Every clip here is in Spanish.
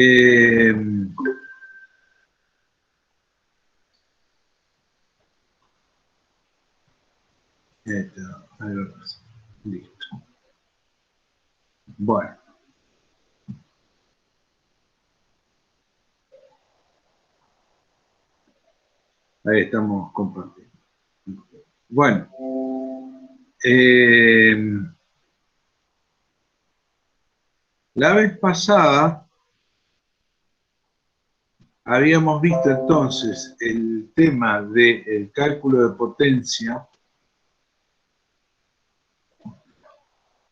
Eh, ahí lo paso. Listo. Bueno. Ahí estamos compartiendo. Bueno. La vez pasada habíamos visto entonces el tema del cálculo de potencia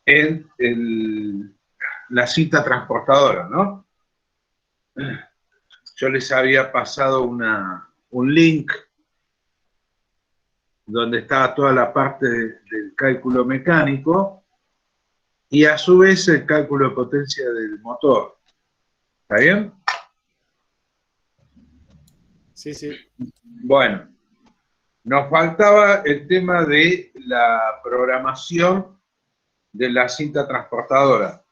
en la cinta transportadora, ¿no? Yo les había pasado un link donde estaba toda la parte del cálculo mecánico y a su vez el cálculo de potencia del motor. ¿Está bien? Sí, sí. Bueno, nos faltaba el tema de la programación de la cinta transportadora.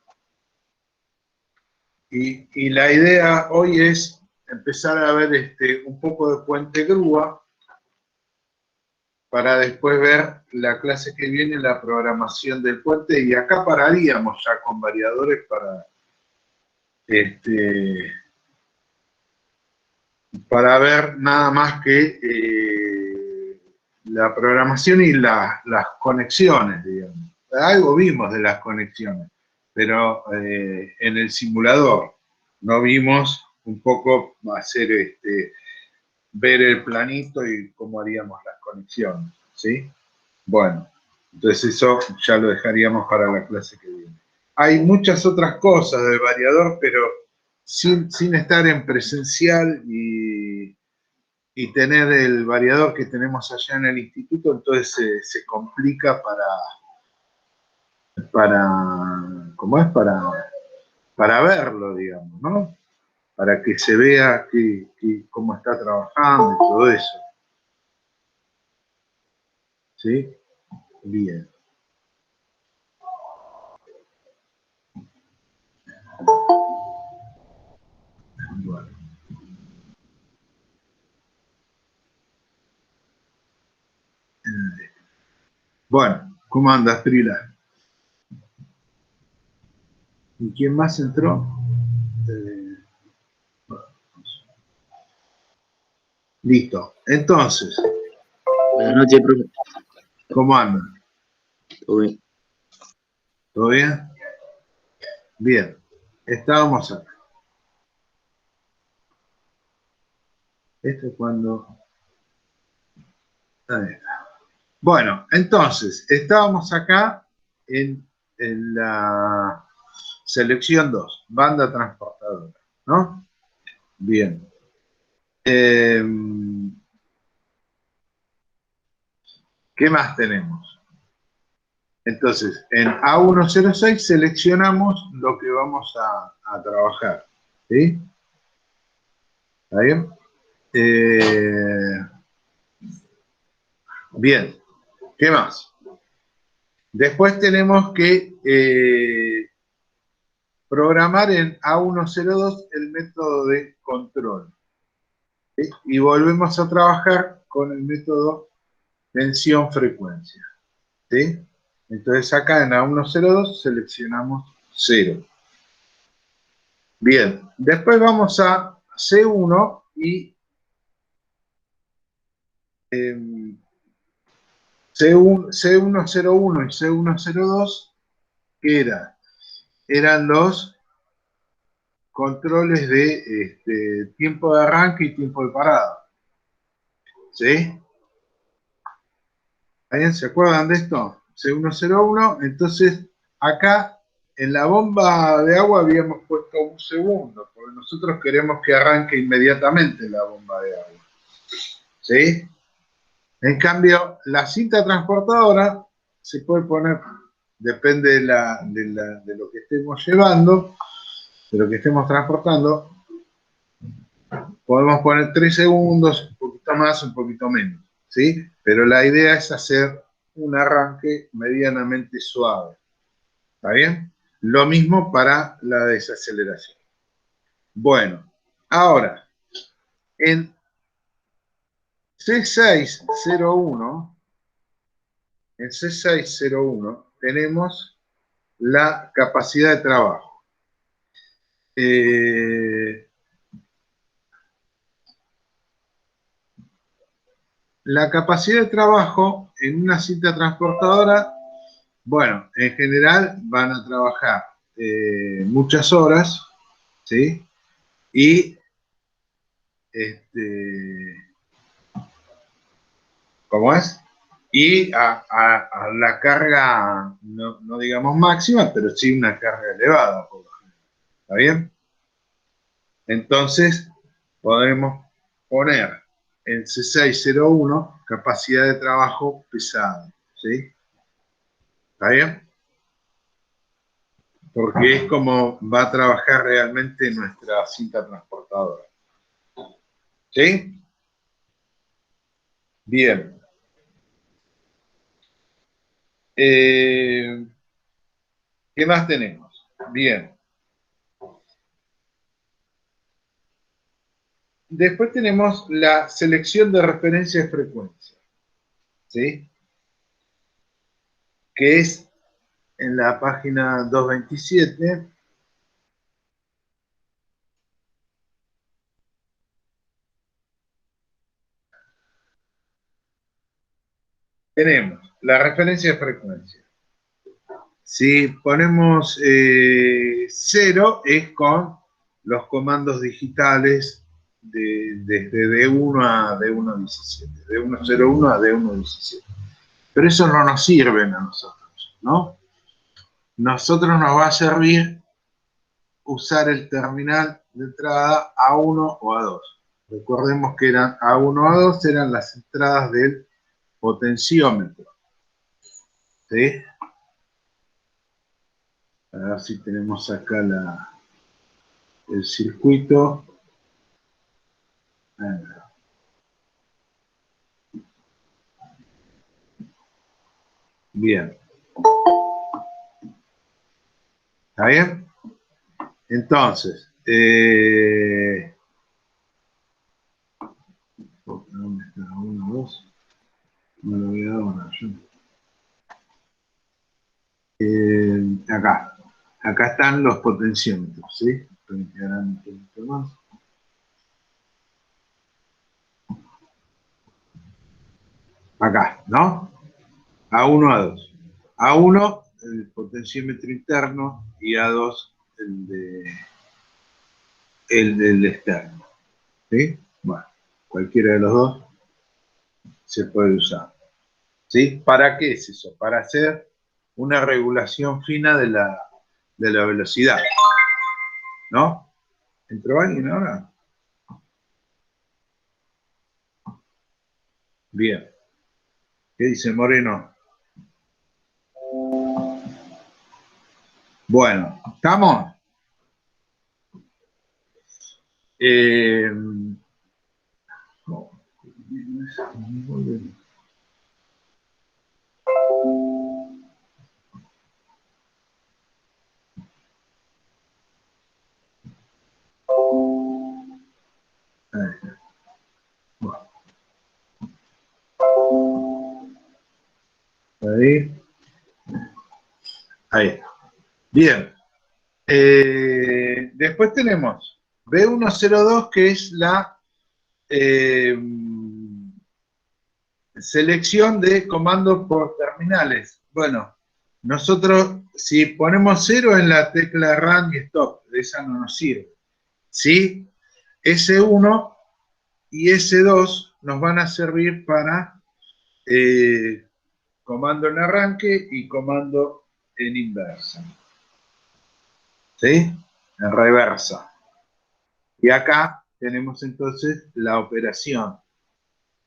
Y la idea hoy es empezar a ver un poco de puente grúa para después ver la clase que viene, la programación del puente, y acá pararíamos ya con variadores para ver nada más que la programación y las conexiones, digamos. Algo vimos de las conexiones, pero en el simulador no vimos un poco hacer ver el planito y cómo haríamos las conexiones, ¿sí? Bueno, entonces eso ya lo dejaríamos para la clase que viene. Hay muchas otras cosas del variador, pero sin estar en presencial y tener el variador que tenemos allá en el instituto, entonces se complica ¿cómo es? Para verlo, digamos, ¿no? Para que se vea cómo está trabajando y todo eso. ¿Sí? Bien. Bueno. Bueno, ¿cómo andas, Frila? ¿Y quién más entró? Listo. Entonces, Buenas noches, profe. ¿cómo andan? Todo bien. ¿Todo bien? Bien. Estábamos acá. Esto es cuando... Ahí está. Bueno, entonces, estábamos acá en la selección 2, banda transportadora, ¿no? Bien. ¿Qué más tenemos? Entonces, en A106 seleccionamos lo que vamos a trabajar, ¿sí? ¿Está bien? Bien. ¿Qué más? Después tenemos que programar en A102 el método de control. ¿Sí? Y volvemos a trabajar con el método tensión-frecuencia. ¿Sí? Entonces acá en A102 seleccionamos 0. Bien, después vamos a C1 y C101 y C102, que eran los controles de tiempo de arranque y tiempo de parada. ¿Sí? ¿Alguien se acuerdan de esto? C101, entonces acá en la bomba de agua habíamos puesto un segundo, porque nosotros queremos que arranque inmediatamente la bomba de agua. ¿Sí? En cambio, la cinta transportadora se puede poner, depende de lo que estemos llevando, de lo que estemos transportando, podemos poner 3 segundos, un poquito más, un poquito menos, ¿sí? Pero la idea es hacer un arranque medianamente suave, ¿está bien? Lo mismo para la desaceleración. Bueno, ahora, en C601, tenemos la capacidad de trabajo. La capacidad de trabajo en una cinta transportadora, bueno, en general van a trabajar muchas horas, ¿sí? Y, ¿cómo es? Y a la carga, no digamos máxima, pero sí una carga elevada, por lo general. ¿Está bien? Entonces, podemos poner en C601 capacidad de trabajo pesada, ¿sí? ¿Está bien? Porque es como va a trabajar realmente nuestra cinta transportadora. ¿Sí? Bien. ¿Qué más tenemos? Bien. Después tenemos la selección de referencia de frecuencia, ¿sí? Que es en la página 227. Tenemos la referencia de frecuencia. Si ponemos 0 es con los comandos digitales desde D1 a D1.17, D1.01 a D1.17. Pero eso no nos sirve a nosotros, ¿no? Nosotros nos va a servir usar el terminal de entrada A1 o A2. Recordemos que eran A1 o A2 eran las entradas del potenciómetro, ¿sí? A ver si tenemos acá el circuito. Bien. ¿Está bien? Entonces, ¿dónde está? 1, 2. No lo voy a dar ahora yo. Acá. Acá están los potenciómetros, ¿sí? Estoy quedando un poquito más. Acá, ¿no? A1, A2. A1, el potenciómetro interno, y A2, el del externo. ¿Sí? Bueno, cualquiera de los dos se puede usar. ¿Sí? ¿Para qué es eso? Para hacer una regulación fina de la velocidad. ¿No? ¿Entró alguien ahora? Bien. ¿Qué dice Moreno? Bueno, ¿estamos? Eh, ahí. Ahí. Bien. Después tenemos B102, que es la selección de comandos por terminales. Bueno, nosotros si ponemos 0 en la tecla run y stop, esa no nos sirve. ¿Sí? S1 y S2 nos van a servir para comando en arranque y comando en inversa. ¿Sí? En reversa. Y acá tenemos entonces la operación.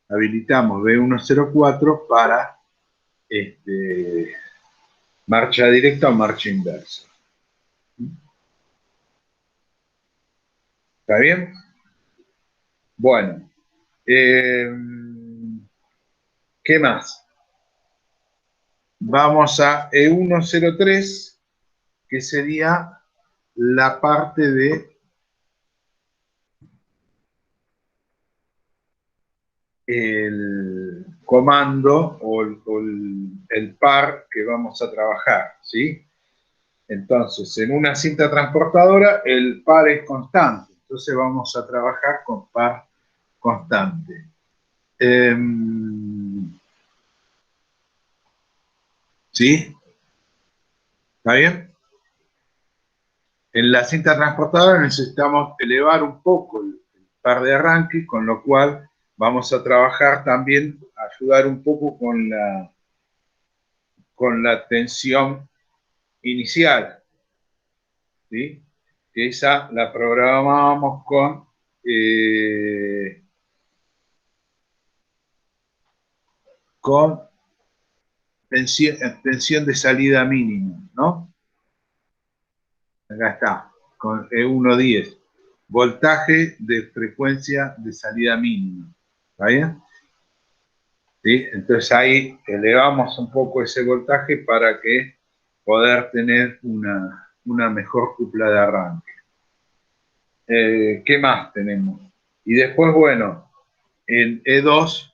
Habilitamos B104 para marcha directa o marcha inversa. ¿Está bien? Bueno. ¿Qué más? Vamos a E103, que sería la parte de el comando o el par que vamos a trabajar, ¿sí? Entonces, en una cinta transportadora, el par es constante. Entonces vamos a trabajar con par constante. ¿Sí? ¿Está bien? En la cinta transportadora necesitamos elevar un poco el par de arranque, con lo cual vamos a trabajar también, ayudar un poco con la tensión inicial, ¿sí? Que esa la programábamos con tensión de salida mínima, ¿no? Acá está, con E110. Voltaje de frecuencia de salida mínima. ¿Está bien? ¿Sí? Entonces ahí elevamos un poco ese voltaje para que poder tener una mejor cupla de arranque. ¿Qué más tenemos? Y después, bueno, en E2,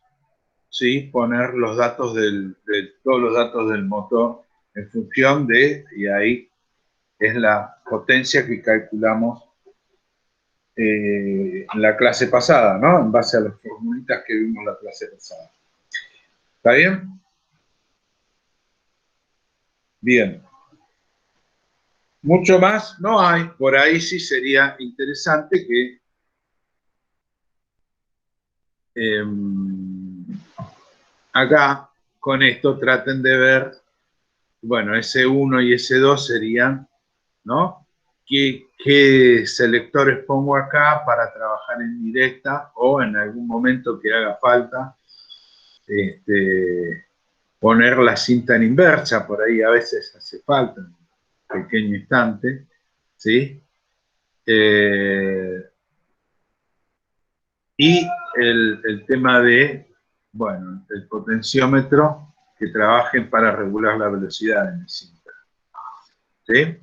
¿sí? Poner los datos todos los datos del motor en función de, y ahí es la potencia que calculamos en la clase pasada, ¿no? En base a las formulitas que vimos la clase pasada. ¿Está bien? Bien. Mucho más no hay. Por ahí sí sería interesante que acá con esto traten de ver, bueno, S1 y S2 serían, ¿no? ¿Qué selectores pongo acá para trabajar en directa o en algún momento que haga falta poner la cinta en inversa? Por ahí a veces hace falta un pequeño instante, ¿sí? Y el tema de, bueno, el potenciómetro que trabajen para regular la velocidad en el cinta. ¿Sí?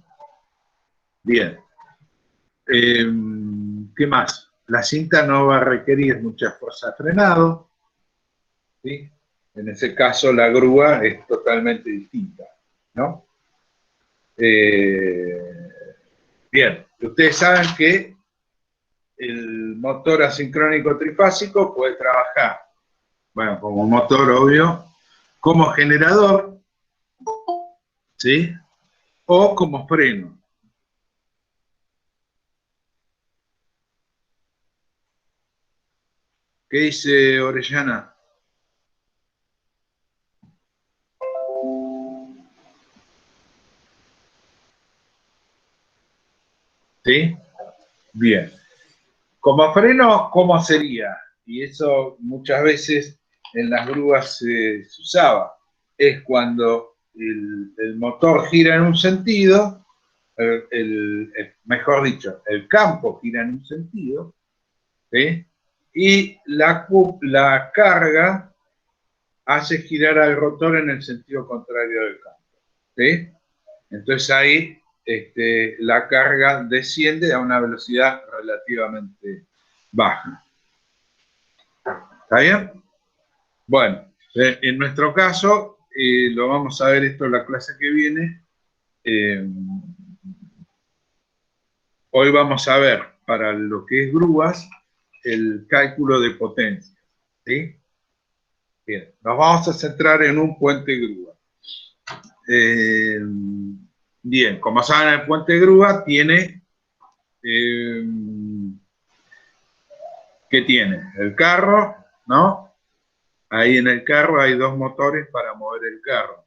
Bien. ¿Qué más? La cinta no va a requerir mucha fuerza de frenado, ¿sí? En ese caso la grúa es totalmente distinta, ¿no? Bien, ustedes saben que el motor asincrónico trifásico puede trabajar, bueno, como motor obvio, como generador, ¿sí? O como freno. ¿Qué dice Orellana? ¿Sí? Bien. Como freno, ¿cómo sería? Y eso muchas veces en las grúas se usaba. Es cuando el motor gira en un sentido, mejor dicho, el campo gira en un sentido, ¿sí? Y la carga hace girar al rotor en el sentido contrario del campo, ¿sí? Entonces ahí la carga desciende a una velocidad relativamente baja. ¿Está bien? Bueno, en nuestro caso, lo vamos a ver esto en la clase que viene. Hoy vamos a ver, para lo que es grúas, el cálculo de potencia. ¿Sí? Bien, nos vamos a centrar en un puente grúa. Bien, como saben, el puente grúa tiene... ¿qué tiene? El carro, ¿no? Ahí en el carro hay dos motores para mover el carro.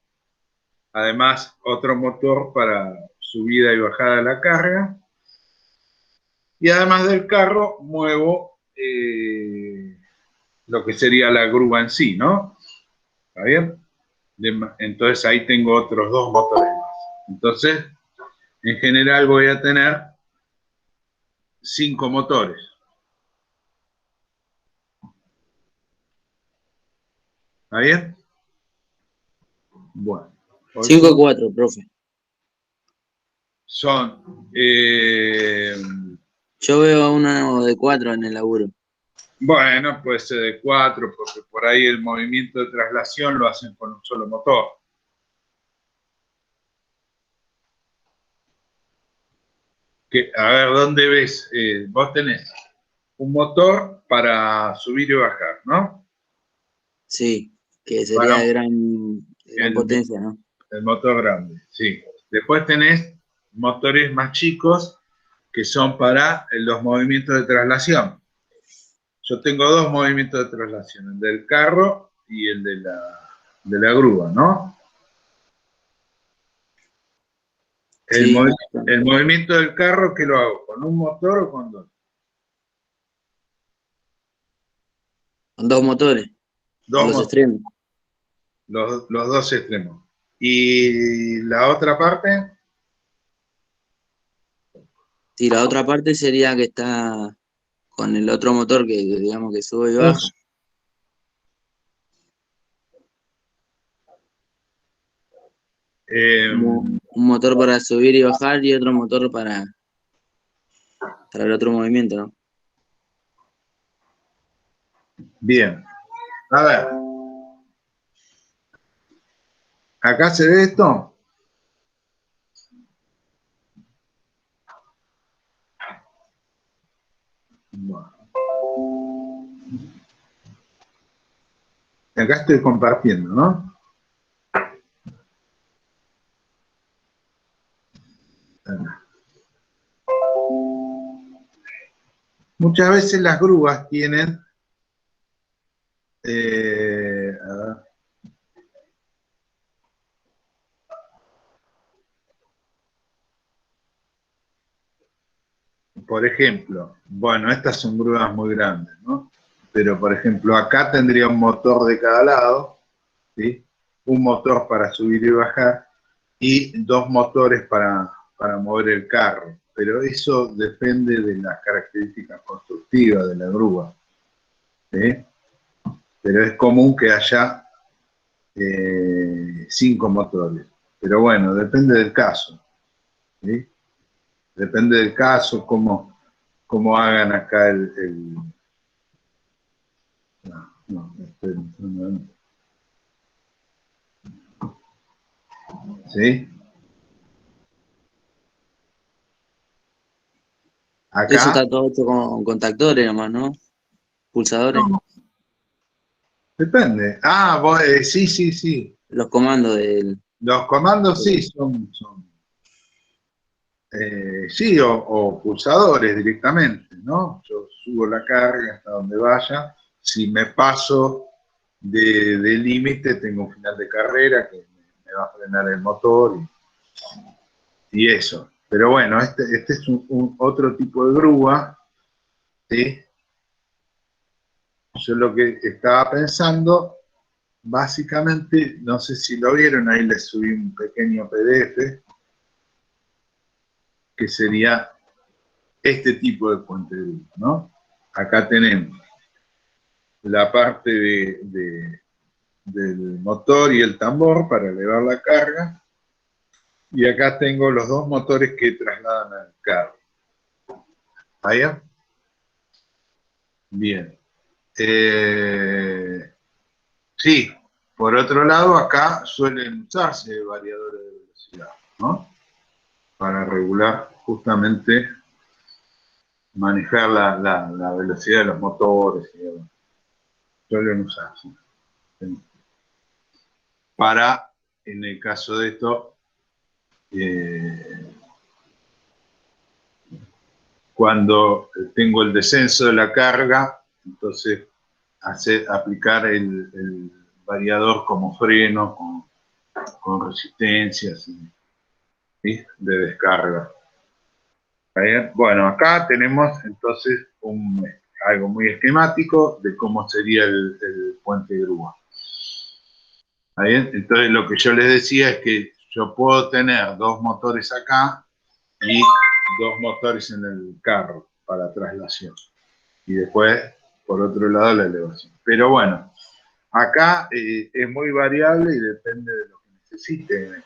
Además, otro motor para subida y bajada de la carga. Y además del carro, muevo lo que sería la grúa en sí, ¿no? ¿Está bien? Entonces ahí tengo otros dos motores más. Entonces, en general voy a tener 5 motores. ¿Está bien? Bueno. 5-4, profe. Son... Yo veo uno de 4 en el laburo. Bueno, puede ser de 4, porque por ahí el movimiento de traslación lo hacen con un solo motor. A ver, ¿dónde ves? Vos tenés un motor para subir y bajar, ¿no? Sí, que sería Para de gran el, potencia, ¿no? el motor grande, sí. Después tenés motores más chicos que son para los movimientos de traslación. Yo tengo dos movimientos de traslación, el del carro y el de la grúa, ¿no? El, Sí, movi- el movimiento del carro, ¿qué lo hago? ¿Con un motor o con dos? con dos motores, en Dos los motores, extremos. los dos extremos. Y la otra parte, Sí, la otra parte sería que está con el otro motor que digamos que sube y un, baja. eh, Un motor para subir y bajar y otro motor para el otro movimiento, ¿no? bien. A ver, acá se ve esto. Bueno, acá estoy compartiendo, ¿no? Muchas veces las grúas tienen, a ver, por ejemplo, bueno, estas son grúas muy grandes, ¿no? Pero, por ejemplo, acá tendría un motor de cada lado, ¿sí? Un motor para subir y bajar y dos motores para mover el carro. Pero eso depende de las características constructivas de la grúa, ¿sí? Pero es común que haya 5 motores. Pero bueno, depende del caso, ¿sí? Depende del caso, cómo hagan acá no, ¿sí? Eso Acá, está todo hecho con contactores nomás, ¿no? Pulsadores. no, depende. Sí, sí, sí. Los comandos del... Los comandos sí son sí, o pulsadores directamente, ¿no? Yo subo la carga hasta donde vaya. Si me paso de límite, tengo un final de carrera que me va a frenar el motor y eso. Pero bueno, este es otro tipo de grúa, ¿sí? Yo lo que estaba pensando, básicamente, no sé si lo vieron, ahí les subí un pequeño PDF, que sería este tipo de puente de grúa, ¿no? Acá tenemos la parte del motor y el tambor para elevar la carga, y acá tengo los dos motores que trasladan al carro. ¿Vaya? Bien. Sí, por otro lado, acá suelen usarse variadores de velocidad, ¿no? Para regular justamente, manejar la velocidad de los motores, digamos. Suelen usarse. ¿Sí? Para, en el caso de esto, eh, cuando tengo el descenso de la carga, entonces aplicar el variador como freno, con resistencias, ¿sí? De descarga. ¿Bien? Bueno, acá tenemos entonces algo muy esquemático de cómo sería el puente de grúa. ¿Bien? Entonces lo que yo les decía es que yo puedo tener dos motores acá y dos motores en el carro para traslación. Y después, por otro lado, la elevación. Pero bueno, acá es muy variable y depende de lo que necesite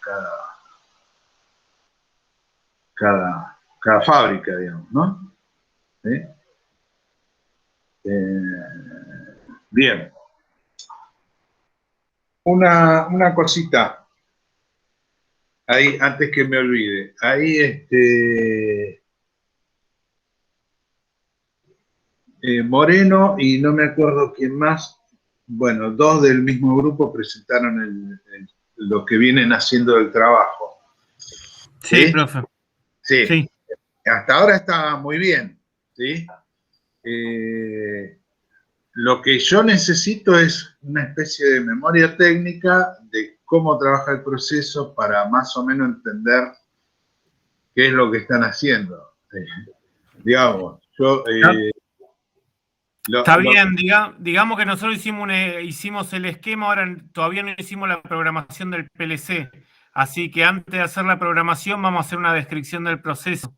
cada fábrica, digamos, ¿no? ¿Sí? Bien. Una cosita, ahí, antes que me olvide. Ahí, Moreno y no me acuerdo quién más, bueno, dos del mismo grupo presentaron lo que vienen haciendo el trabajo. Sí, ¿Sí? profe. Sí. Sí. Hasta ahora está muy bien, ¿sí? Lo que yo necesito es una especie de memoria técnica de cómo trabaja el proceso para más o menos entender qué es lo que están haciendo. Digamos, yo... Está bien, digamos que nosotros hicimos el esquema, ahora todavía no hicimos la programación del PLC, así que antes de hacer la programación vamos a hacer una descripción del proceso.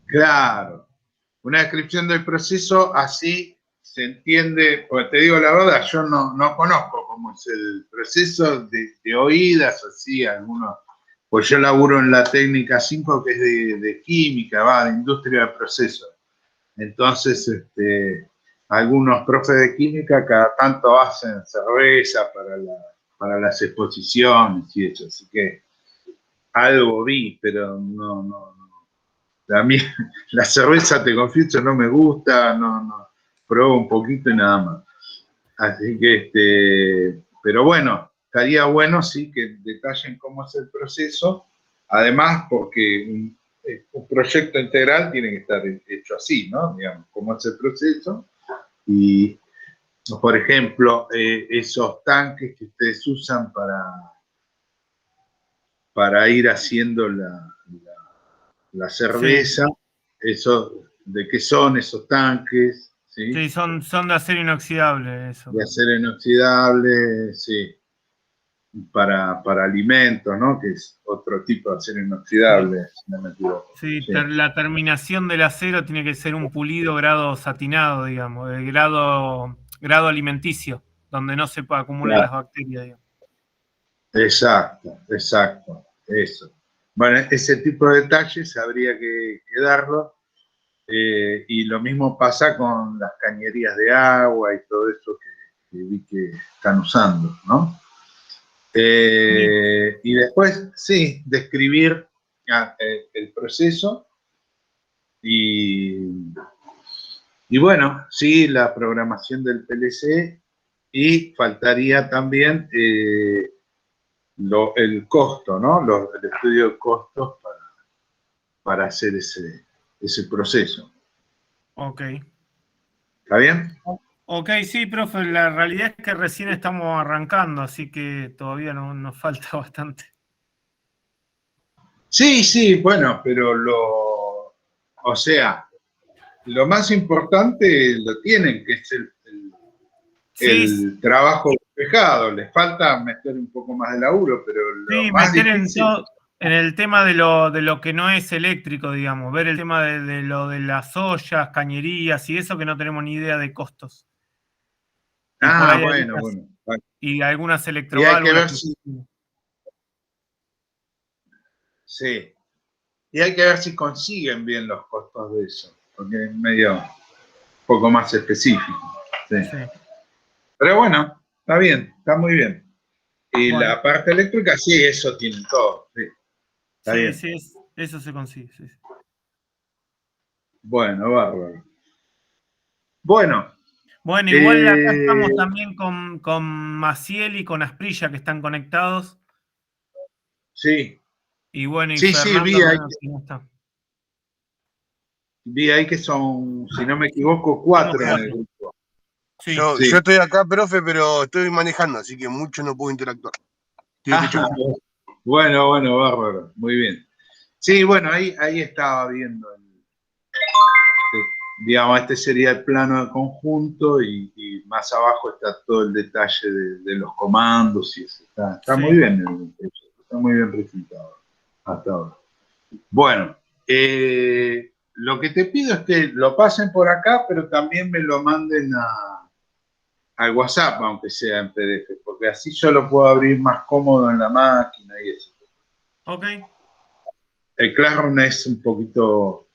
Claro, una descripción del proceso, así se entiende, porque te digo la verdad, yo no conozco cómo es el proceso de oídas, así, algunos, pues yo laburo en la técnica 5 que es de química, de industria de procesos. Entonces, algunos profes de química cada tanto hacen cerveza para las exposiciones y eso, así que algo vi, pero no. A mí la cerveza, te confieso, no me gusta, pruebo un poquito y nada más. Así que, pero bueno, estaría bueno, sí, que detallen cómo es el proceso, además porque un proyecto integral tiene que estar hecho así, ¿no? Digamos, cómo es el proceso y, por ejemplo, esos tanques que ustedes usan para ir haciendo la cerveza, Sí. eso, ¿de qué son esos tanques? ¿Sí? Sí, son de acero inoxidable eso. De acero inoxidable, sí, para alimentos, ¿no? Que es otro tipo de acero inoxidable, si no me equivoco. Sí, Sí. la terminación del acero tiene que ser un pulido grado satinado, digamos, de grado alimenticio, donde no se acumulen Claro. las bacterias, digamos. Exacto, eso. Bueno, ese tipo de detalles habría que darlo. Y lo mismo pasa con las cañerías de agua y todo eso que vi que están usando, ¿no? Y después, sí, describir el proceso y bueno, sí, la programación del PLC y faltaría también el costo, ¿no? El estudio de costos para hacer ese proceso. Ok. ¿Está bien? Ok, sí, profe, la realidad es que recién estamos arrancando, así que todavía nos falta bastante. Sí, bueno, pero o sea, lo más importante lo tienen, que es Sí, el trabajo despejado. Les falta meter un poco más de laburo, pero lo sí, más meter en difícil. todo, en el tema de lo que no es eléctrico, digamos, ver el tema de lo de las ollas, cañerías y eso que no tenemos ni idea de costos. Y por ahí Bueno, bueno. y algunas Y hay que electroválvulas. ver sí, y hay que ver si consiguen bien los costos de eso, porque es medio un poco más específico. Sí. Sí. Pero bueno, está bien, está muy bien. Y Bueno, la parte eléctrica, sí, eso tienen todo. Sí, está sí, bien. sí, eso se consigue. Sí. Bueno, bárbaro. Bueno, Bueno, igual acá estamos también con Maciel y con Asprilla que están conectados. sí, Y bueno, y sí, Fernando que no está. vi ahí que son, si no me equivoco, Somos 4 en el 4. grupo. Sí. Yo estoy acá, profe, pero estoy manejando, así que mucho no puedo interactuar. Bueno, bárbaro, muy bien. Sí, bueno, ahí estaba viendo, digamos, este sería el plano de conjunto y más abajo está todo el detalle de los comandos y eso. Está muy bien, está muy bien presentado hasta ahora. Bueno, lo que te pido es que lo pasen por acá, pero también me lo manden al WhatsApp, aunque sea en PDF, porque así yo lo puedo abrir más cómodo en la máquina y eso. Ok. El Classroom es un poquito...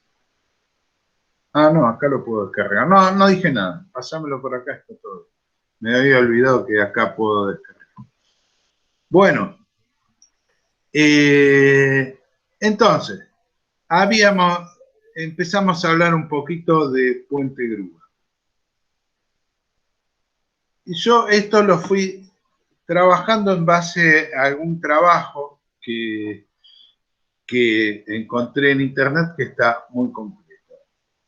Ah, no, acá lo puedo descargar. No, no dije nada. Pasámelo por acá, está todo. Me había olvidado que acá puedo descargar. Bueno, entonces, empezamos a hablar un poquito de Puente Grúa. Y yo esto lo fui trabajando en base a algún trabajo que encontré en internet que está muy completo.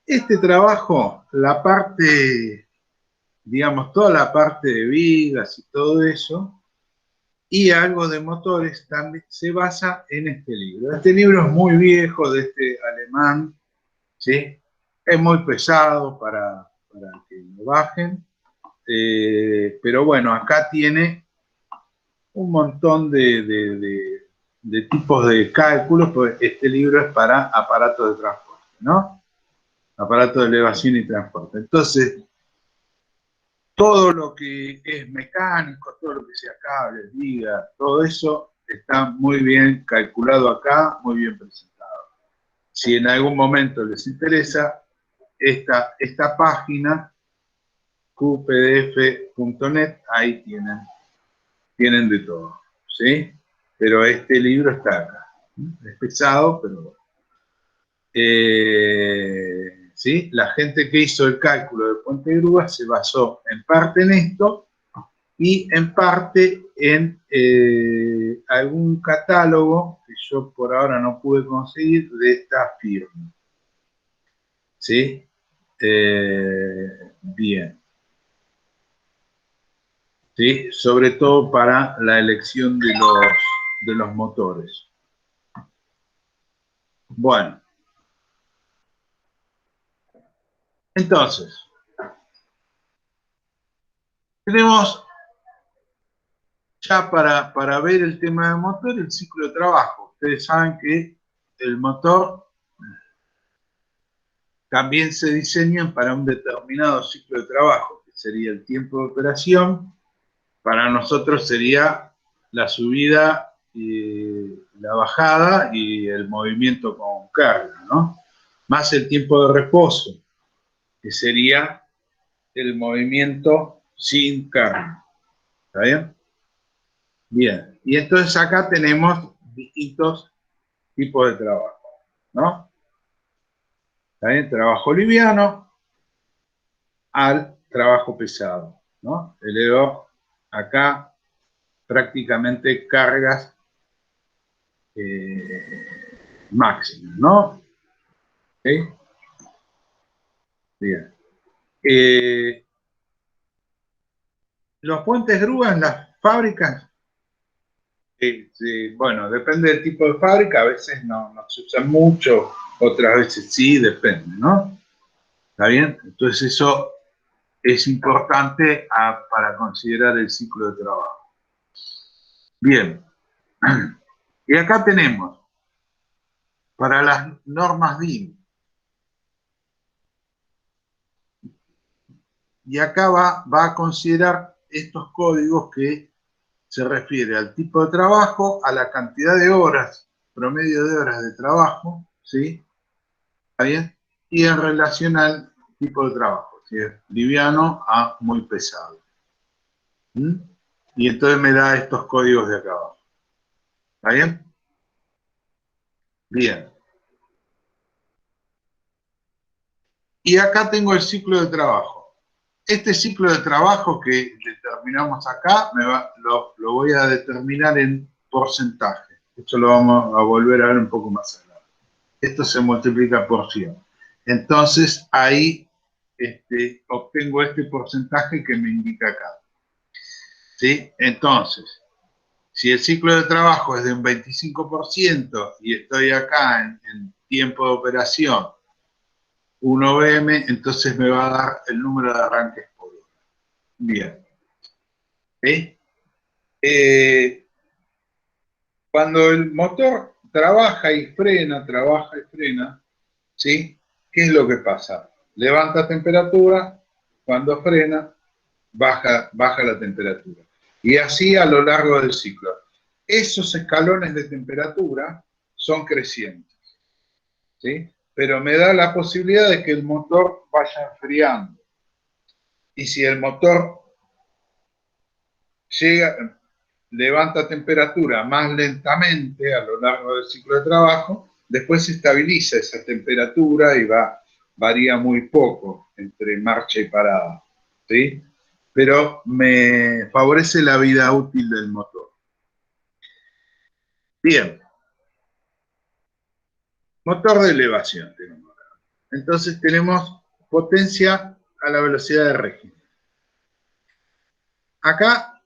Este trabajo, la parte, digamos, toda la parte de vigas y todo eso, y algo de motores, también se basa en este libro. Este libro es muy viejo, de este alemán, ¿sí? Es muy pesado para que lo bajen, pero bueno, acá tiene un montón de tipos de cálculos, pues este libro es para aparatos de transporte, ¿no? Aparatos de elevación y transporte. Entonces, todo lo que es mecánico, todo lo que sea cables, vigas, todo eso está muy bien calculado acá, muy bien presentado. Si en algún momento les interesa, esta página, qpdf.net, ahí tienen de todo, ¿sí? Pero este libro está acá. Es pesado, pero bueno. ¿Sí? La gente que hizo el cálculo de Puente Grúa se basó en parte en esto y en parte en algún catálogo que yo por ahora no pude conseguir de esta firma. ¿Sí? Bien. ¿Sí? Sobre todo para la elección de los motores. Bueno. Entonces, tenemos ya para ver el tema del motor, el ciclo de trabajo. Ustedes saben que el motor también se diseña para un determinado ciclo de trabajo, que sería el tiempo de operación. Para nosotros sería la subida, y la bajada y el movimiento con carga, ¿no? Más el tiempo de reposo, que sería el movimiento sin carga. ¿Está bien? Bien, y entonces acá tenemos distintos tipos de trabajo, ¿no? ¿Está bien? Trabajo liviano al trabajo pesado, ¿no? Elevo acá prácticamente cargas máximas, ¿no? ¿Sí? Bien. Los puentes grúa en las fábricas, bueno, depende del tipo de fábrica, a veces no se usan mucho, otras veces sí, depende, ¿no? ¿Está bien? Entonces eso es importante para considerar el ciclo de trabajo. Bien. Y acá tenemos, para las normas DIN, y acá va a considerar estos códigos que se refiere al tipo de trabajo, a la cantidad de horas, promedio de horas de trabajo, ¿sí? ¿Está bien? Y en relación al tipo de trabajo, si es liviano a muy pesado. ¿Mm? Y entonces me da estos códigos de acá abajo. ¿Está bien? Bien. Y acá tengo el ciclo de trabajo. Este ciclo de trabajo que determinamos acá, lo voy a determinar en porcentaje. Esto lo vamos a volver a ver un poco más adelante. Esto se multiplica por 100. Entonces, ahí obtengo este porcentaje que me indica acá. ¿Sí? Entonces, si el ciclo de trabajo es de un 25% y estoy acá en tiempo de operación 1 BM, entonces me va a dar el número de arranques por hora. Bien. ¿Sí? Cuando el motor trabaja y frena, ¿sí? ¿Qué es lo que pasa? Levanta temperatura, cuando frena, baja la temperatura. Y así a lo largo del ciclo. Esos escalones de temperatura son crecientes, ¿sí? pero me da la posibilidad de que el motor vaya enfriando. Y si el motor levanta temperatura más lentamente a lo largo del ciclo de trabajo, después se estabiliza esa temperatura y varía muy poco entre marcha y parada, ¿sí? Pero me favorece la vida útil del motor. Bien. Motor de elevación tenemos. Entonces tenemos potencia a la velocidad de régimen. Acá,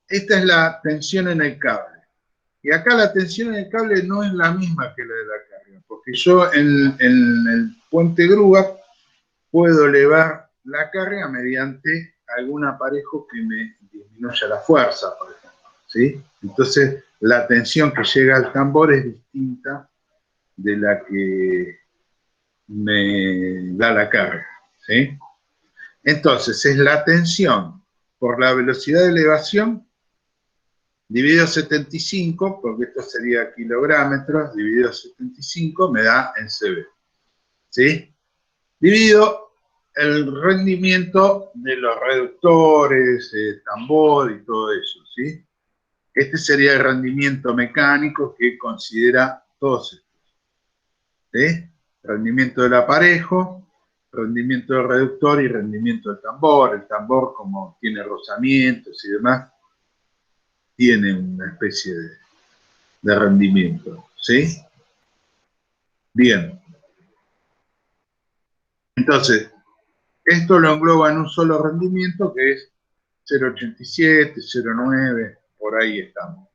esta es la tensión en el cable. Y acá la tensión en el cable no es la misma que la de la carga, porque yo en el puente grúa puedo elevar la carga mediante algún aparejo que me disminuya la fuerza, por ejemplo, ¿sí? Entonces, la tensión que llega al tambor es distinta de la que me da la carga, ¿sí? Entonces, es la tensión por la velocidad de elevación dividido 75, porque esto sería kilográmetros, dividido 75, me da en CB, ¿sí? Dividido el rendimiento de los reductores, tambor y todo eso, ¿sí? Este sería el rendimiento mecánico que considera todos estos, ¿sí? Rendimiento del aparejo, rendimiento del reductor y rendimiento del tambor. El tambor, como tiene rozamientos y demás, tiene una especie de rendimiento, ¿sí? Bien. Entonces, esto lo engloba en un solo rendimiento que es 0,87, 0,9, por ahí estamos.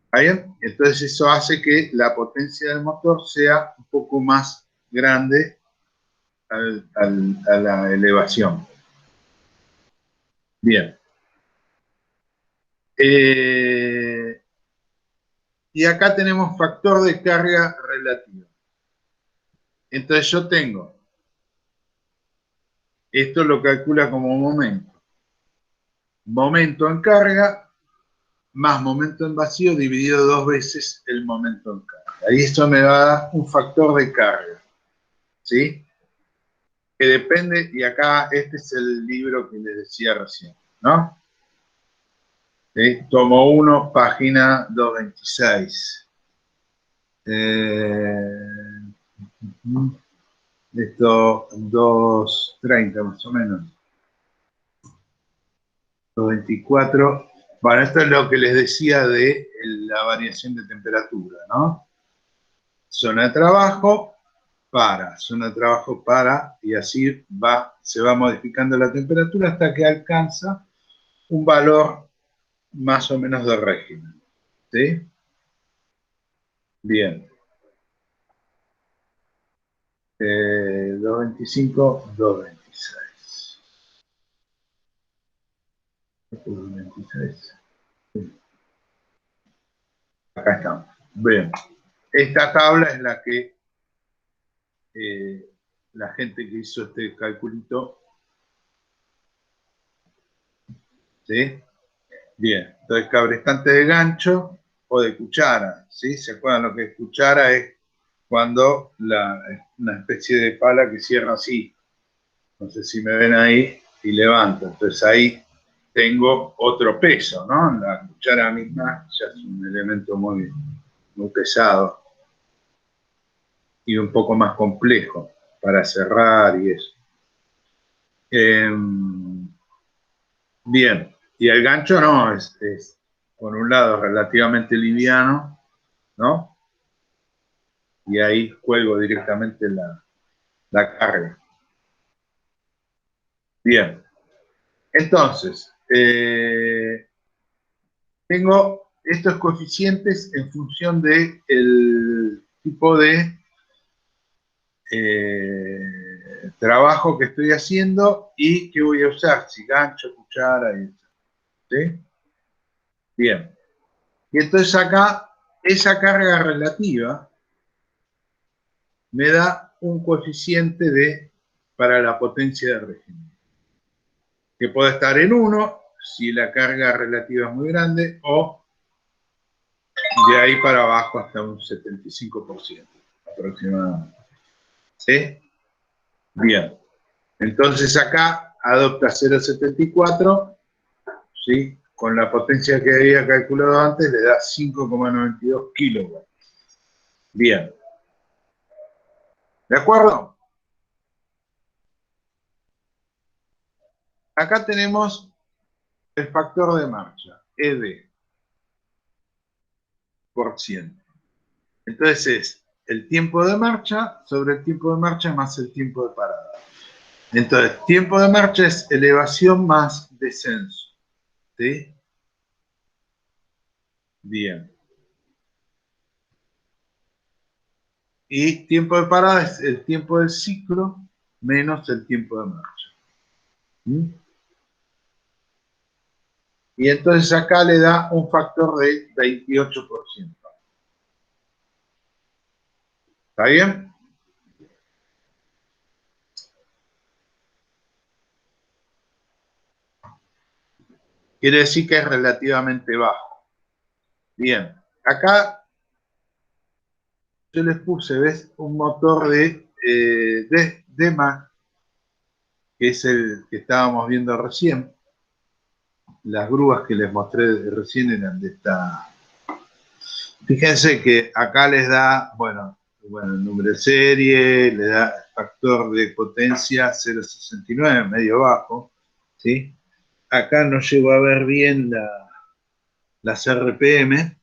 ¿Está bien? Entonces eso hace que la potencia del motor sea un poco más grande a la elevación. Bien. Y acá tenemos factor de carga relativa. Entonces yo tengo, esto lo calcula como momento. Momento en carga más momento en vacío dividido 2 veces el momento en carga. Ahí esto me va a dar un factor de carga, ¿sí? Que depende, y acá este es el libro que les decía recién, ¿no? ¿Sí? Tomo 1, página 226. Esto 230 más o menos. 224. Bueno, esto es lo que les decía de la variación de temperatura, ¿no? Zona de trabajo, zona de trabajo, y así se va modificando la temperatura hasta que alcanza un valor más o menos de régimen, ¿sí? Bien. 225, 226. 226. Acá estamos. Bien. Esta tabla es la que la gente que hizo este calculito, ¿sí? Bien. Entonces, cabrestante de gancho o de cuchara, ¿sí? ¿Se acuerdan lo que es cuchara? Es cuando una especie de pala que cierra así. No sé si me ven ahí y levanto. Entonces ahí tengo otro peso, ¿no? La cuchara misma ya es un elemento muy, muy pesado y un poco más complejo para cerrar y eso. Bien, y el gancho no, es por un lado relativamente liviano, ¿no? Y ahí cuelgo directamente la carga. Bien, entonces, tengo estos coeficientes en función del tipo de trabajo que estoy haciendo y qué voy a usar, si gancho, cuchara, y ¿sí? Bien. Y entonces acá, esa carga relativa me da un coeficiente para la potencia de régimen, que puede estar en 1, si la carga relativa es muy grande, o de ahí para abajo hasta un 75%. aproximadamente. ¿Sí? Bien. Entonces acá adopta 0,74, ¿sí? Con la potencia que había calculado antes, le da 5,92 kilowatts. Bien. ¿De acuerdo? Acá tenemos el factor de marcha, ED, por ciento. Entonces es el tiempo de marcha sobre el tiempo de marcha más el tiempo de parada. Entonces, tiempo de marcha es elevación más descenso. ¿Sí? Bien. Y tiempo de parada es el tiempo del ciclo menos el tiempo de marcha. ¿Mm? Y entonces acá le da un factor de 28%. ¿Está bien? Quiere decir que es relativamente bajo. Bien. Acá yo les puse, ¿ves? Un motor de DEMA, que es el que estábamos viendo recién. Las grúas que les mostré recién eran de esta. Fíjense que acá les da, bueno, el número de serie, le da factor de potencia 0,69, medio bajo, ¿sí? Acá no llego a ver bien las RPM,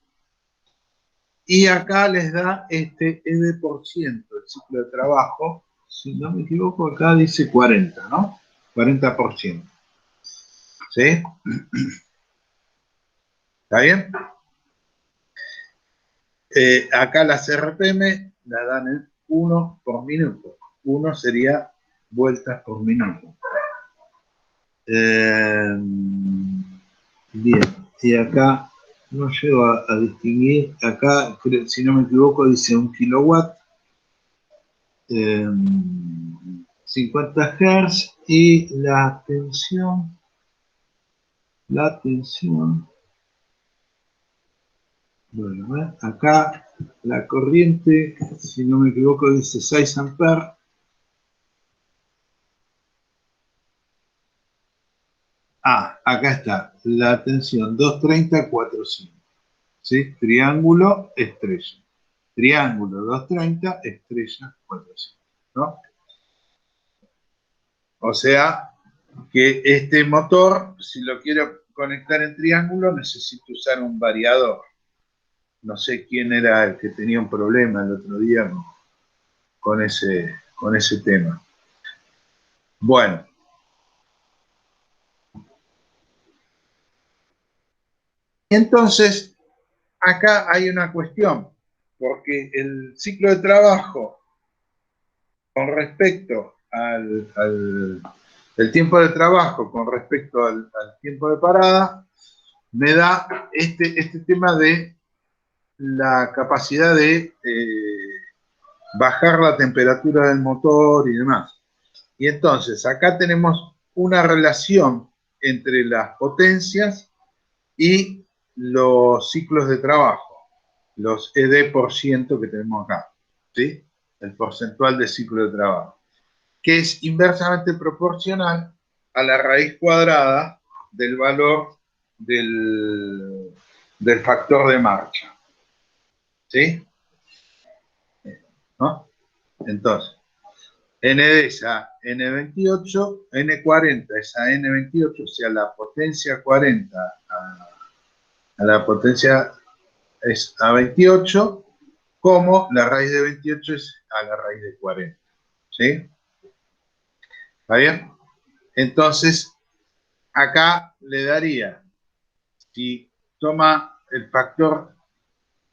y acá les da este ED por ciento, el ciclo de trabajo, si no me equivoco, acá dice 40, ¿no? 40%. ¿Sí? ¿Está bien? Acá las RPM la dan en 1 por minuto. 1 sería vueltas por minuto. Bien, y acá no llego a distinguir. Acá, si no me equivoco, dice 1 kilowatt, 50 Hz, y la tensión, bueno, acá la corriente, si no me equivoco, dice 6 amperes. Acá está, la tensión 230, 400. ¿Sí? Triángulo, estrella. Triángulo, 230, estrella, 400. ¿No? O sea, que este motor, si lo quiero conectar en triángulo, necesito usar un variador. No sé quién era el que tenía un problema el otro día con ese tema. Bueno. Entonces, acá hay una cuestión, porque el ciclo de trabajo con respecto el tiempo de trabajo con respecto al tiempo de parada, me da este tema de la capacidad de bajar la temperatura del motor y demás. Y entonces, acá tenemos una relación entre las potencias y los ciclos de trabajo, los ED por ciento que tenemos acá, ¿sí? El porcentual de ciclo de trabajo, que es inversamente proporcional a la raíz cuadrada del valor del factor de marcha. ¿Sí? ¿No? Entonces, N es a N28, N40 es a N28, o sea, la potencia 40 a la potencia es a 28, como la raíz de 28 es a la raíz de 40. ¿Sí? ¿Está bien? Entonces, acá le daría, si toma el factor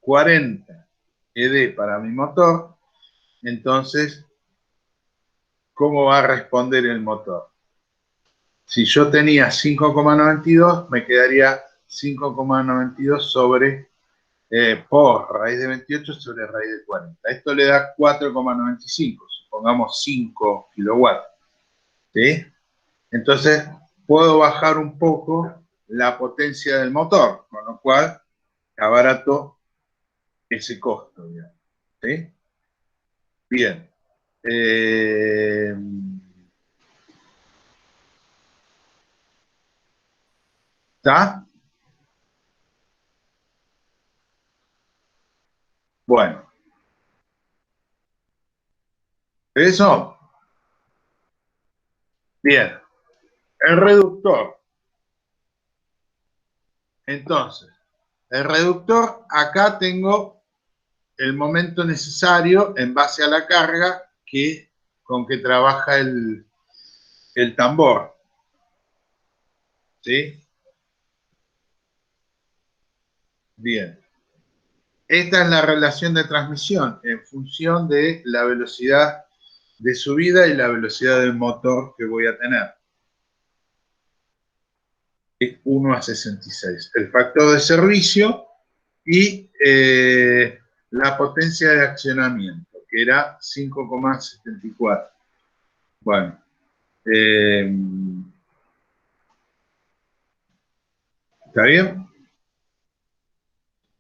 40 ED para mi motor, entonces, ¿cómo va a responder el motor? Si yo tenía 5,92, me quedaría 5,92 sobre, por raíz de 28 sobre raíz de 40. Esto le da 4,95, supongamos 5 kilowatts. ¿Sí? Entonces, puedo bajar un poco la potencia del motor, con lo cual abarato ese costo, digamos. ¿Sí? Bien. ¿Está? Bueno. Eso. Bien. El reductor. Entonces, el reductor, acá tengo el momento necesario en base a la carga con que trabaja el tambor. ¿Sí? Bien. Esta es la relación de transmisión en función de la velocidad de subida y la velocidad del motor que voy a tener. Es 1:66. El factor de servicio y la potencia de accionamiento, que era 5,74. Bueno. ¿Está bien?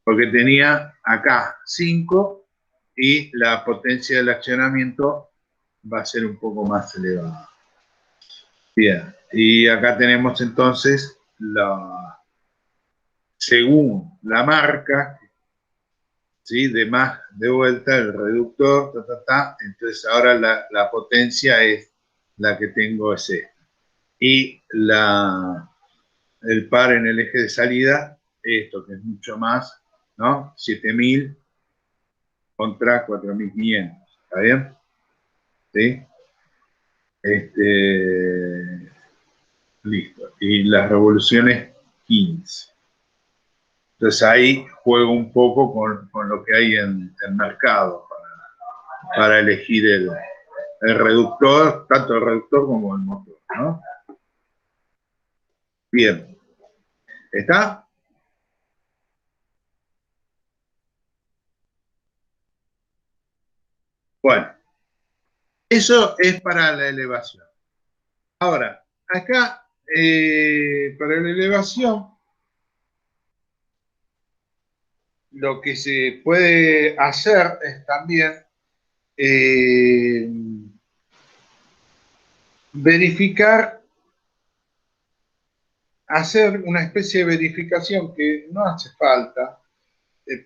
Porque tenía acá 5 y la potencia del accionamiento va a ser un poco más elevada. Bien, y acá tenemos entonces, según la marca, ¿sí? De vuelta el reductor, entonces ahora la potencia es la que tengo es esta. Y el par en el eje de salida, esto que es mucho más, ¿no? 7000 contra 4500, ¿está bien? ¿Sí? Listo. Y las revoluciones 15. Entonces ahí juego un poco con lo que hay en el mercado para elegir el reductor, tanto el reductor como el motor, ¿no? Bien. ¿Está? Bueno, eso es para la elevación. Ahora, acá, para la elevación, lo que se puede hacer es también verificar, hacer una especie de verificación que no hace falta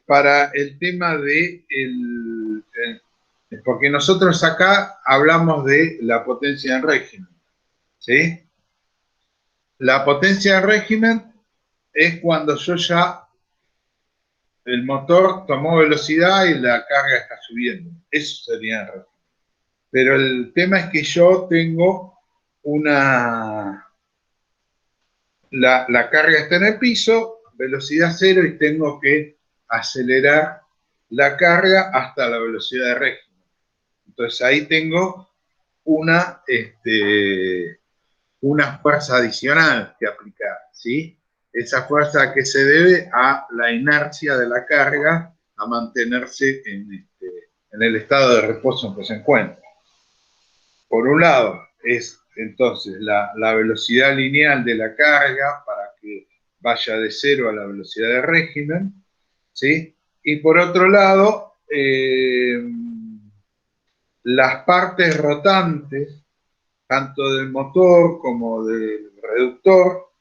para el tema de porque nosotros acá hablamos de la potencia del régimen, ¿sí? La potencia del régimen es cuando yo ya, el motor tomó velocidad y la carga está subiendo. Eso sería el régimen. Pero el tema es que yo tengo la carga está en el piso, velocidad cero, y tengo que acelerar la carga hasta la velocidad de régimen. Entonces ahí tengo una fuerza adicional que aplicar, ¿sí? Esa fuerza que se debe a la inercia de la carga a mantenerse en el estado de reposo en que se encuentra. Por un lado, es entonces la velocidad lineal de la carga para que vaya de cero a la velocidad de régimen, ¿sí? Y por otro lado, las partes rotantes, tanto del motor como del reductor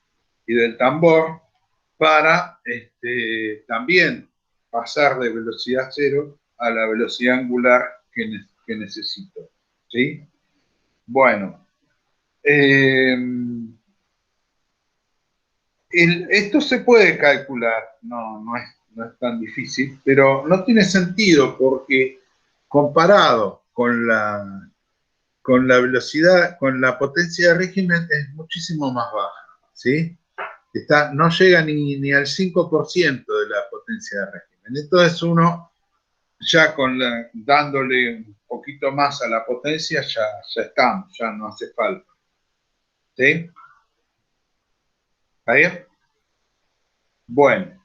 y del tambor, para también pasar de velocidad cero a la velocidad angular que necesito, ¿sí? Bueno, esto se puede calcular, no es tan difícil, pero no tiene sentido porque comparado con la velocidad, con la potencia de régimen es muchísimo más baja, ¿sí? No llega ni al 5% de la potencia de régimen. Entonces uno ya dándole un poquito más a la potencia ya estamos, ya no hace falta. ¿Sí? ¿Está bien? Bueno.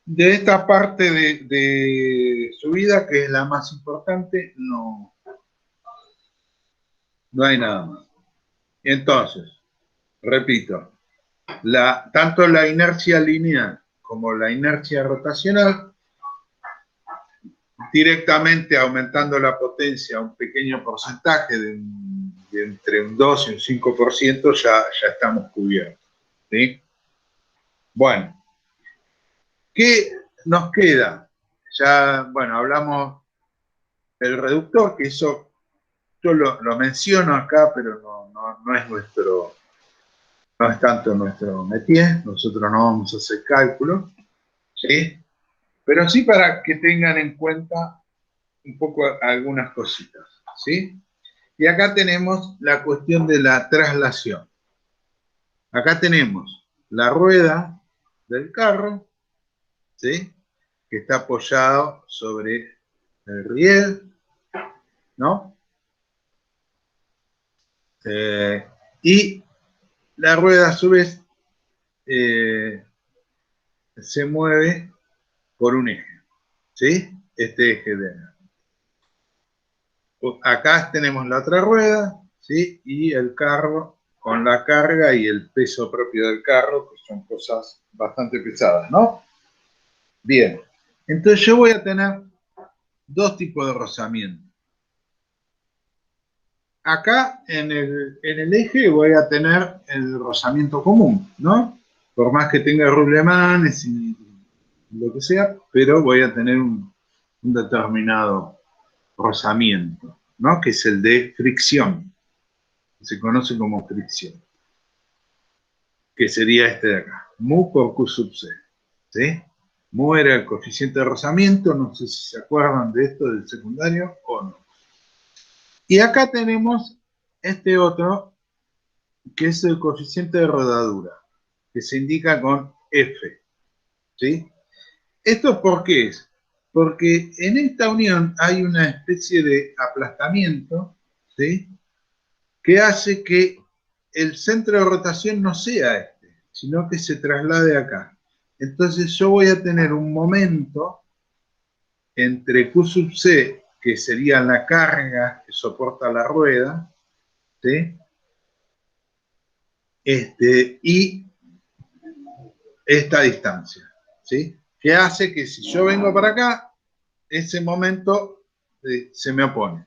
De esta parte de subida, que es la más importante, no hay nada más. Entonces, repito, tanto la inercia lineal como la inercia rotacional directamente aumentando la potencia a un pequeño porcentaje de entre un 2 y un 5%, ya estamos cubiertos. ¿Sí? Bueno, ¿qué nos queda? Ya, bueno, hablamos del reductor, que eso yo lo menciono acá, pero no es no es tanto nuestro métier, nosotros no vamos a hacer cálculos, ¿sí? Pero sí para que tengan en cuenta un poco algunas cositas, ¿sí? Y acá tenemos la cuestión de la traslación. Acá tenemos la rueda del carro, ¿sí? Que está apoyado sobre el riel, ¿no? Y la rueda a su vez se mueve por un eje, ¿sí? Este eje de acá tenemos la otra rueda, ¿sí? Y el carro con la carga y el peso propio del carro, que son cosas bastante pesadas, ¿no? Bien, entonces yo voy a tener dos tipos de rozamiento. Acá en el eje voy a tener el rozamiento común, ¿no? Por más que tenga rublemanes y lo que sea, pero voy a tener un determinado rozamiento, ¿no? Que es el de fricción, que se conoce como fricción, que sería este de acá, mu por Q sub C, ¿sí? Mu era el coeficiente de rozamiento, no sé si se acuerdan de esto del secundario o no. Y acá tenemos este otro, que es el coeficiente de rodadura, que se indica con F, ¿sí? ¿Esto por qué es? Porque en esta unión hay una especie de aplastamiento, ¿sí? Que hace que el centro de rotación no sea este, sino que se traslade acá. Entonces yo voy a tener un momento entre Q sub C, que sería la carga que soporta la rueda, ¿sí? Y esta distancia, ¿sí? Que hace que si yo vengo para acá, ese momento se me opone.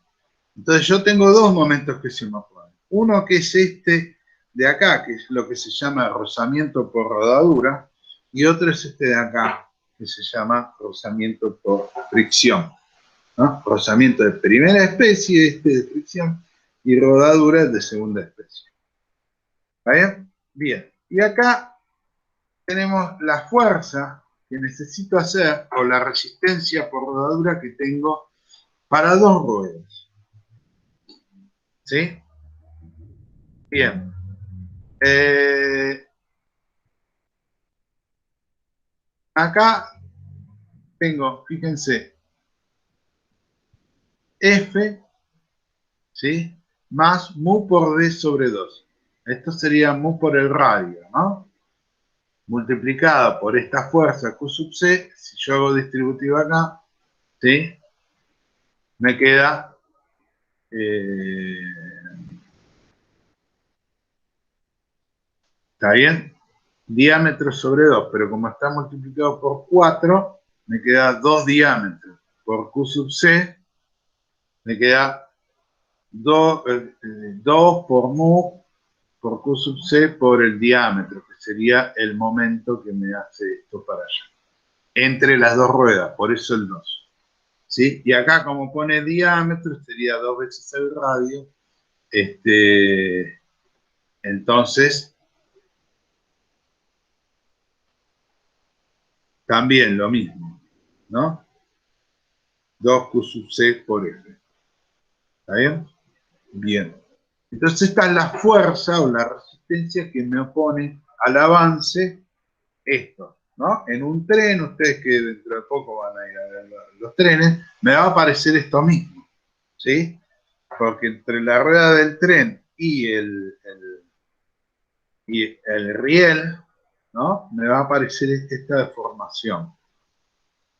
Entonces yo tengo dos momentos que se me oponen. Uno que es este de acá, que es lo que se llama rozamiento por rodadura, y otro es este de acá, que se llama rozamiento por fricción, ¿no? Rozamiento de primera especie, este de fricción, y rodadura de segunda especie. ¿Está bien? Bien. Y acá tenemos la fuerza que necesito hacer, o la resistencia por rodadura que tengo para dos ruedas. ¿Sí? Bien. Acá tengo, fíjense, F, ¿sí? Más mu por D sobre 2. Esto sería mu por el radio, ¿no? Multiplicado por esta fuerza Q sub C, si yo hago distributiva acá, ¿sí? Me queda ¿está bien? Diámetro sobre 2, pero como está multiplicado por 4, me queda 2 diámetros. Por Q sub C, me queda 2 por mu por Q sub C por el diámetro, que sería el momento que me hace esto para allá. Entre las dos ruedas, por eso el 2. ¿Sí? Y acá, como pone diámetro, sería 2 veces el radio. Entonces, también lo mismo, ¿no? 2Q sub C por F. ¿Está bien? Bien. Entonces esta es la fuerza o la resistencia que me opone al avance esto, ¿no? En un tren, ustedes que dentro de poco van a ir a ver los trenes, me va a aparecer esto mismo, ¿sí? Porque entre la rueda del tren y el riel, ¿no? Me va a aparecer esta deformación,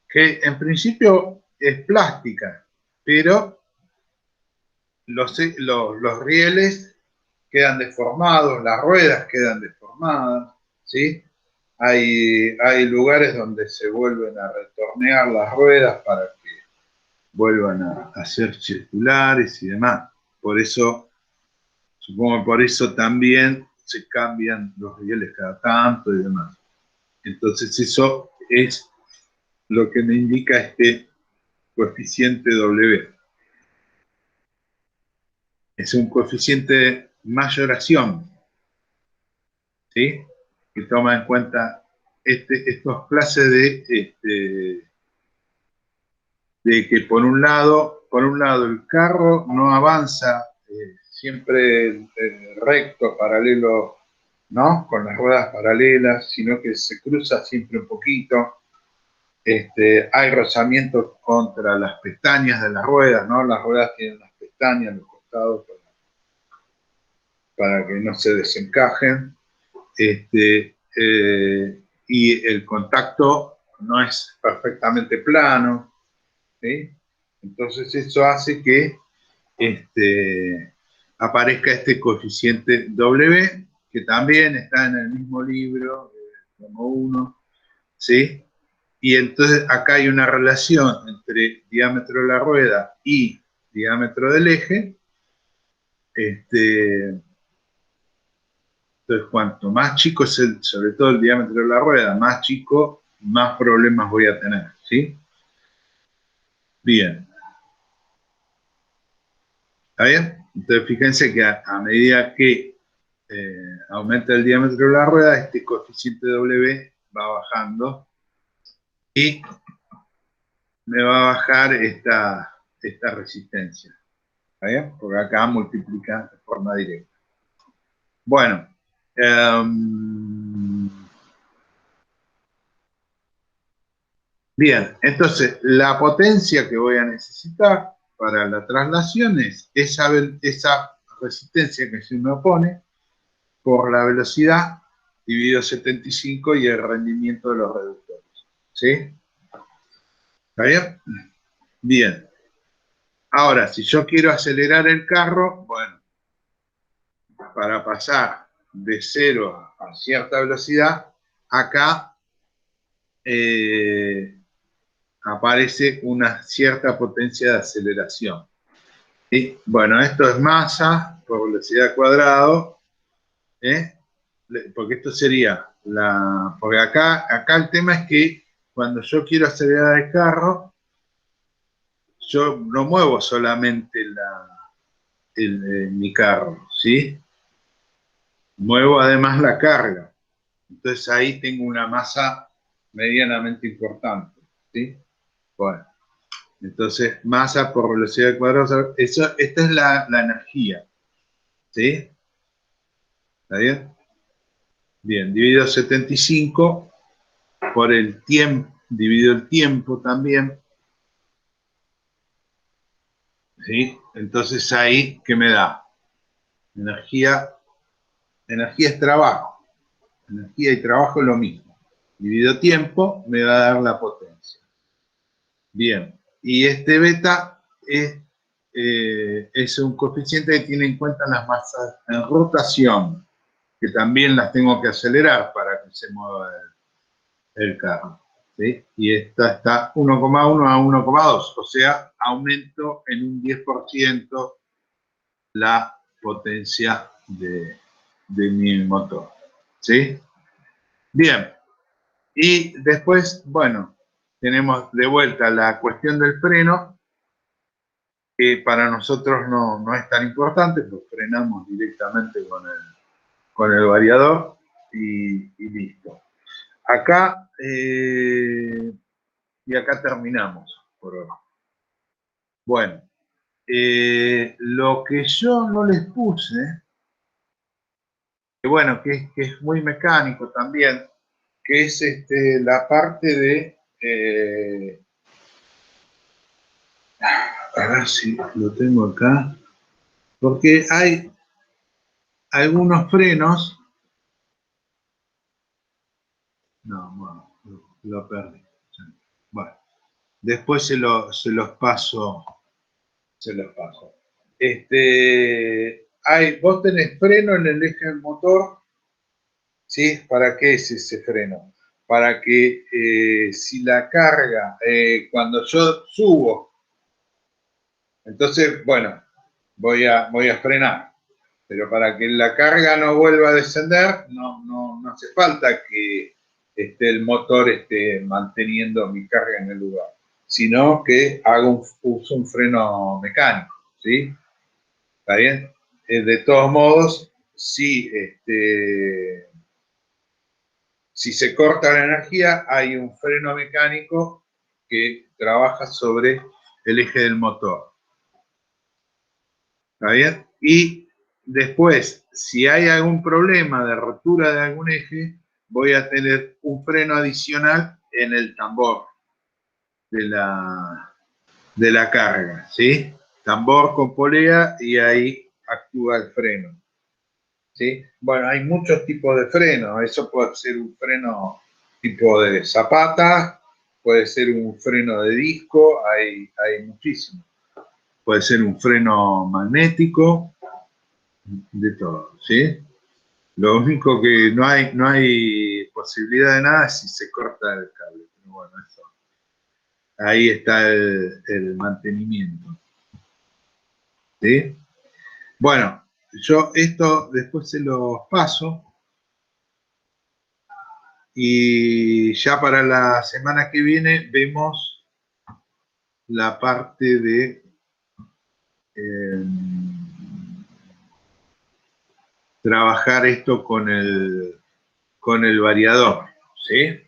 que en principio es plástica, pero los rieles quedan deformados, las ruedas quedan deformadas, ¿sí? Hay lugares donde se vuelven a retornear las ruedas para que vuelvan a ser circulares y demás. Por eso, supongo que por eso también se cambian los rieles cada tanto y demás. Entonces eso es lo que me indica este coeficiente W. Es un coeficiente de mayoración, ¿sí? Que toma en cuenta estos clases de que por un lado el carro no avanza siempre recto, paralelo, ¿no? Con las ruedas paralelas, sino que se cruza siempre un poquito. Hay rozamientos contra las pestañas de las ruedas, ¿no? Las ruedas tienen las pestañas en los costados para que no se desencajen. Y el contacto no es perfectamente plano, ¿sí? Entonces eso hace que aparezca este coeficiente W, que también está en el mismo libro, como 1, ¿sí? Y entonces acá hay una relación entre diámetro de la rueda y diámetro del eje. Entonces, cuanto más chico es sobre todo el diámetro de la rueda, más chico, más problemas voy a tener, ¿sí? Bien. ¿Está bien? Entonces, fíjense que a medida que aumenta el diámetro de la rueda, este coeficiente W va bajando y me va a bajar esta resistencia. ¿Está bien? Porque acá multiplica de forma directa. Bueno. Bien, entonces la potencia que voy a necesitar para la traslación es esa resistencia que se me opone por la velocidad dividido 75 y el rendimiento de los reductores. ¿Sí? ¿Está bien? Bien. Ahora, si yo quiero acelerar el carro, bueno, para pasar de 0 a cierta velocidad, acá aparece una cierta potencia de aceleración. ¿Sí? Bueno, esto es masa por velocidad al cuadrado, porque esto sería porque acá el tema es que cuando yo quiero acelerar el carro, yo no muevo solamente mi carro, ¿sí? Muevo además la carga. Entonces ahí tengo una masa medianamente importante, ¿sí? Bueno, entonces masa por velocidad al cuadrado, esta es la energía, ¿sí? ¿Está bien? Bien, dividido 75 por el tiempo, dividido el tiempo también, ¿sí? Entonces ahí, ¿qué me da? Energía es trabajo. Energía y trabajo es lo mismo. Dividido tiempo me va a dar la potencia. Bien, y este beta es un coeficiente que tiene en cuenta las masas en rotación, que también las tengo que acelerar para que se mueva el carro. ¿Sí? Y esta está 1,1 a 1,2, o sea, aumento en un 10% la potencia de mi motor. ¿Sí? Bien. Y después, bueno, tenemos de vuelta la cuestión del freno, que para nosotros no es tan importante, pues frenamos directamente con el variador y listo. Acá, y acá terminamos por hoy. Bueno, lo que yo no les puse, que bueno, que es muy mecánico también, que es la parte de, a ver si lo tengo acá, porque hay algunos frenos, no, bueno, lo perdí. Bueno, después se los paso. Vos tenés freno en el eje del motor, ¿sí? ¿Para qué es ese freno? Para que si la carga, cuando yo subo Entonces, bueno, voy a frenar. Pero para que la carga no vuelva a descender, no hace falta que el motor esté manteniendo mi carga en el lugar, sino que uso un freno mecánico, ¿sí? ¿Está bien? De todos modos, si se corta la energía, hay un freno mecánico que trabaja sobre el eje del motor. ¿Está bien? Y después, si hay algún problema de rotura de algún eje, voy a tener un freno adicional en el tambor de la carga, ¿sí? Tambor con polea y ahí actúa el freno, ¿sí? Bueno, hay muchos tipos de freno. Eso puede ser un freno tipo de zapata, puede ser un freno de disco, hay muchísimos. Puede ser un freno magnético, de todo, ¿sí? Lo único que no hay posibilidad de nada es si se corta el cable. Pero bueno, eso. Ahí está el mantenimiento. ¿Sí? Bueno, yo esto después se los paso. Y ya para la semana que viene vemos la parte de trabajar esto con el variador, ¿sí?